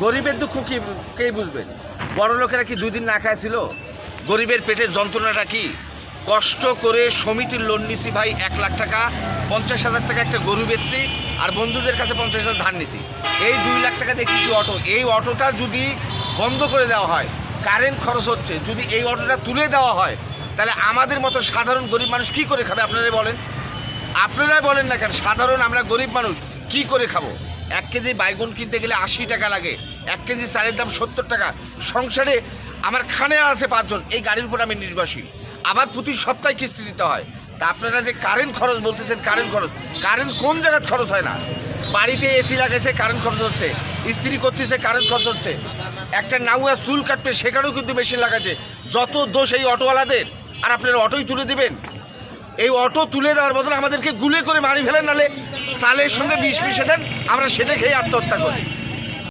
গরিবের দুঃখ কি কে বুঝবে? বড় লোকেরা কি 2 দিন না খায় ছিল? গরিবের পেটের যন্ত্রণাটা কি? কষ্ট করে সমিতির লোন নিছি ভাই, 1 লাখ টাকা, 50,000 টাকা একটা গরু বেচছি, আর বন্ধুদের কাছে 50,000 ধার নিছি। এই 2 লাখ টাকা দিয়ে কিছু অটো, এই অটোটা যদি বন্ধ করে দেওয়া হয়, কারেন্ট খরচ হচ্ছে, যদি এই অটোটা তুলে দেওয়া হয়, তাহলে আমাদের মতো সাধারণ গরিব মানুষ কি করে খাবে? আপনারাই বলেন, আপনারাই বলেন না কেন? সাধারণ আমরা গরিব মানুষ কি করে খাবো? 1 কেজি বাইগন কিনতে গেলে 80 টাকা লাগে, 1 কেজি চালের দাম 70 টাকা। সংসারে আমার খানে আছে 5 জন, এই গাড়ির উপর আমি নির্ভরশীল, আবার প্রতি সপ্তাহে কিস্তি দিতে হয়। তা আপনারা যে কারেন্ট খরচ বলতেছেন, কারেন্ট খরচ, কারেন্ট কোন জায়গায় খরচ হয় না? বাড়িতে এসি লাগাইছে, কারেন্ট খরচ হচ্ছে, ইস্ত্রি করতেছে, কারেন্ট খরচ হচ্ছে, একটা নাউয়া চুল কাটবে সেখানেও কিন্তু মেশিন লাগাচ্ছে। যত দোষ এই অটোওয়ালাদের, আর আপনারা অটোই তুলে দেবেন। এই অটো তুলে দেওয়ার বদলে আমাদেরকে গুলে করে মারি ফেলেন, নালে চালের সঙ্গে বিষ মিশে দেন, আমরা সেটা খেয়ে আত্মহত্যা করি।